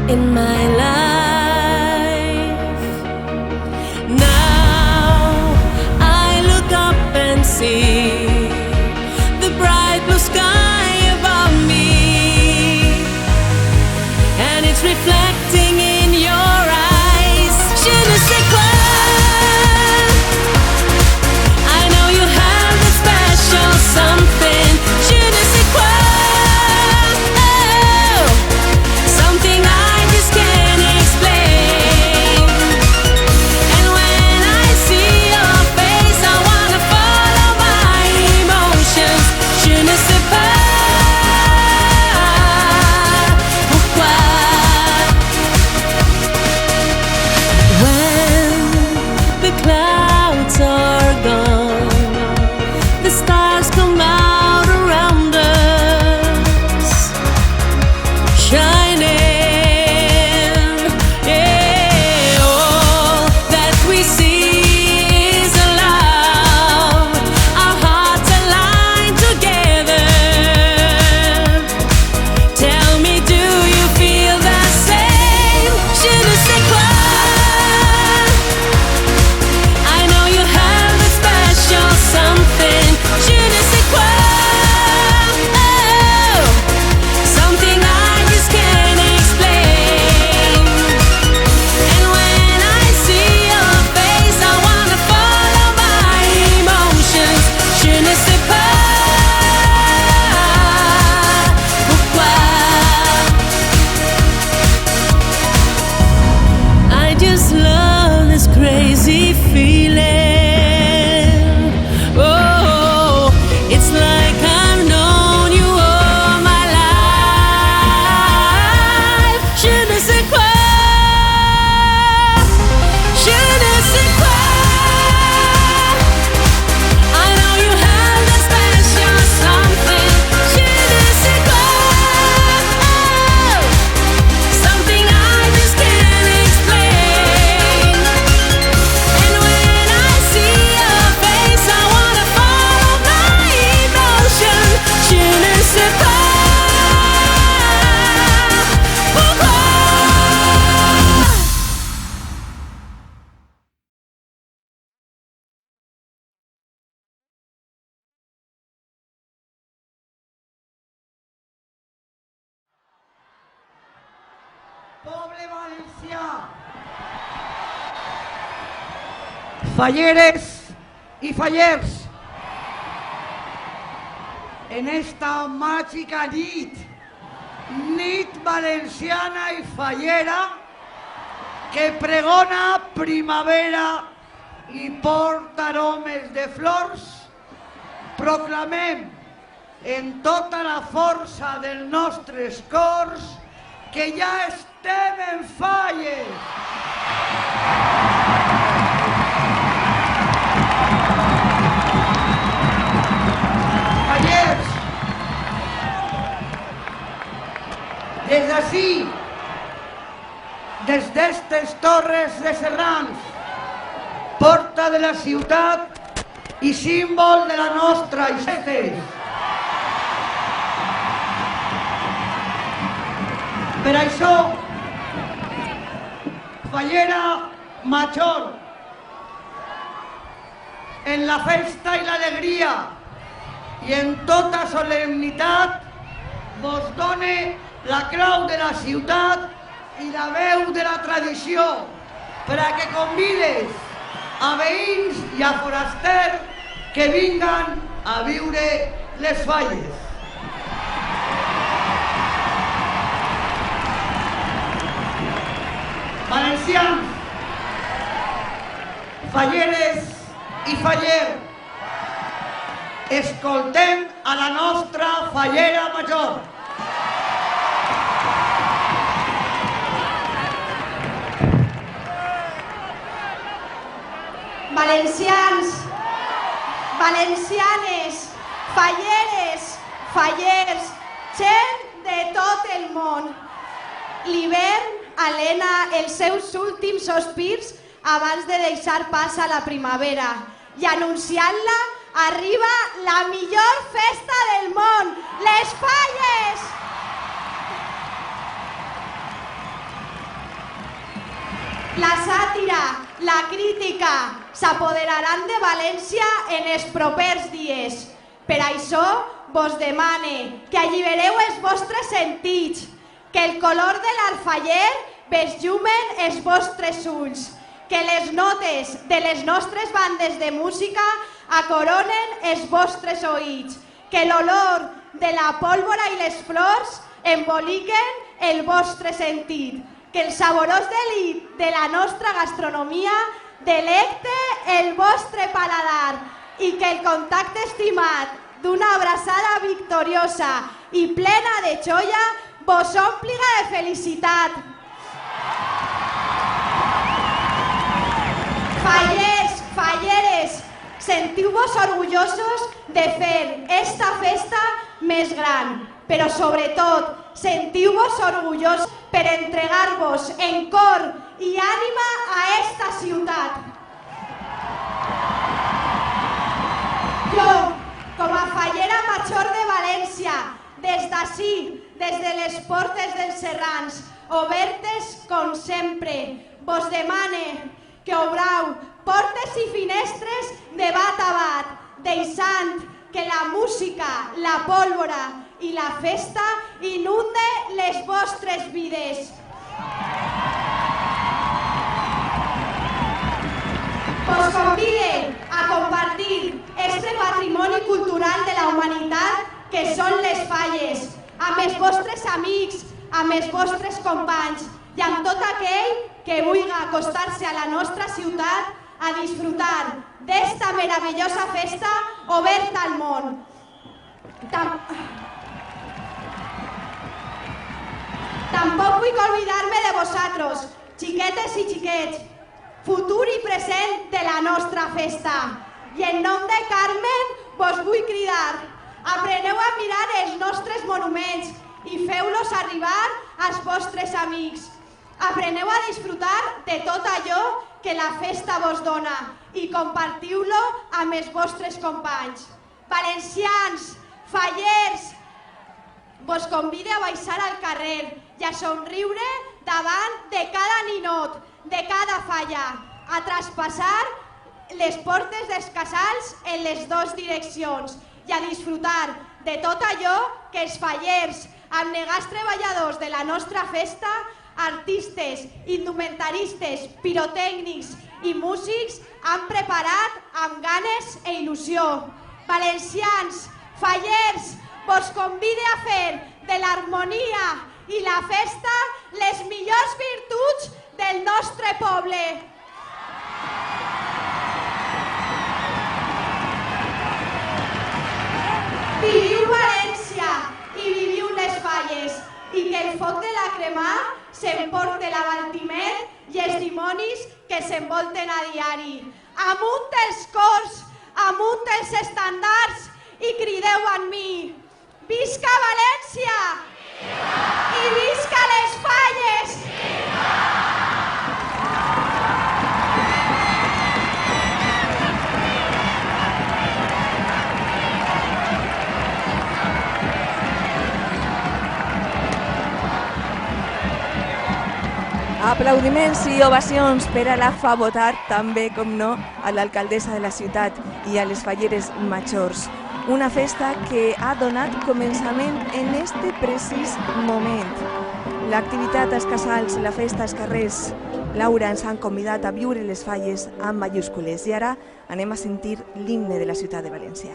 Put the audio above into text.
in my life. Now I look up and see the bright blue sky above me, and it's reflecting in your eyes. Je ne sais quoi, I know you have a special something. Je ne sais quoi, oh, something I just can't explain. And when I see your face, I wanna follow my emotions. Je ne sais pas pourquoi. When the clouds are gone, the stars come out around us, shining. Yeah, all that we see is a love. Our hearts align together. Tell me, do you feel the same? Je ne sais quoi, I know you have a special something. Je ne sais quoi, oh, something I just can't explain. And when I see your face, I wanna follow my emotions. Je ne sais pas pourquoi. I just love this crazy feeling. Oh, it's like I've known you all my life. Je ne sais quoi, je ne sais quoi, I know you have that special something. Je ne sais quoi, oh, something I just can't explain. And when I see your face, I wanna follow my emotion. Je ne sais pas pourquoi. Poble valencià, falleres y fallers, en esta mágica nit valenciana y fallera que pregona primavera y porta aromes de flors, proclamem en tota la força dels nostres cors que ja estem en falles. Fallers, des d'ací, des d'estes torres de Serrans, porta de la ciutat i símbol de la nostra història. Per això, fallera major, en la festa i l'alegria i en tota solemnitat vos done la clau de la ciutat i la veu de la tradició per a que convides a veïns i a forasters que vinguen a viure les falles. Valencians, falleres i faller, escoltem a la nostra fallera major. Valencians, valencianes, falleres, fallers, gent de tot el món. L'hivern alena els seus últims sospirs abans de deixar pas a la primavera i anunciant-la arriba la millor festa del món, les falles! La sàtira, la crítica s'apoderaran de València en els propers dies. Per això vos demane que allibereu els vostres sentits, que el color de l'alfaller vos llumen els vostres ulls, que les notes de les nostres bandes de música acoronen els vostres oïts, que l'olor de la pólvora i les flors emboliquen el vostre sentit, que el saborós delit de la nostra gastronomia delecte el vostre paladar i que el contacte estimat d'una abraçada victoriosa i plena de joia vos òmpliga de felicitat. Fallers, falleres, sentiu-vos orgullosos de fer esta festa més gran, però sobretot sentiu-vos orgullosos per entregar-vos en cor i ànima a esta ciutat. Jo, com a fallera major de València, des d'ací, des de les portes dels Serrans, obertes com sempre, vos demane que obrau portes i finestres de bat a bat, deixant que la música, la pólvora i la festa inunde les vostres vides. Vos convide a compartir este patrimoni cultural de la humanitat que són les falles, amb els vostres amics, amb els vostres companys i amb tot aquell que vulgui acostar-se a la nostra ciutat a disfrutar d'esta meravellosa festa oberta al món. Tampoc vull oblidar-me de vosaltres, xiquetes i xiquets, futur i present de la nostra festa. I en nom de Carmen vos vull cridar: apreneu a mirar els nostres monuments i feu-los arribar als vostres amics. Apreneu a disfrutar de tot allò que la festa vos dona i compartiu-lo amb els vostres companys. Valencians, fallers, vos convide a baixar al carrer i a somriure davant de cada ninot, de cada falla, a traspassar les portes dels casals en les dues direccions i a disfrutar de tot allò que els fallers, abnegats treballadors de la nostra festa, artistes, indumentaristes, pirotècnics i músics han preparat amb ganes e il·lusió. Valencians, fallers, vos convide a fer de l'harmonia i la festa les millors virtuts del nostre poble. Viviu València i viviu les falles i que el foc de la cremà s'emporte l'abaltiment i els dimonis que s'envolten a diari. Amunt els cors, amunt els estandards i crideu amb mi: visca València! I visca les falles! Aplaudiments i ovacions per a la fa votar, també, com no, a l'alcaldessa de la ciutat i a les falleres majors. Una festa que ha donat començament en este precís moment. L'activitat als casals, la festa als carrers. Laura, ens han convidat a viure les falles amb majúscules i ara anem a sentir l'himne de la ciutat de València.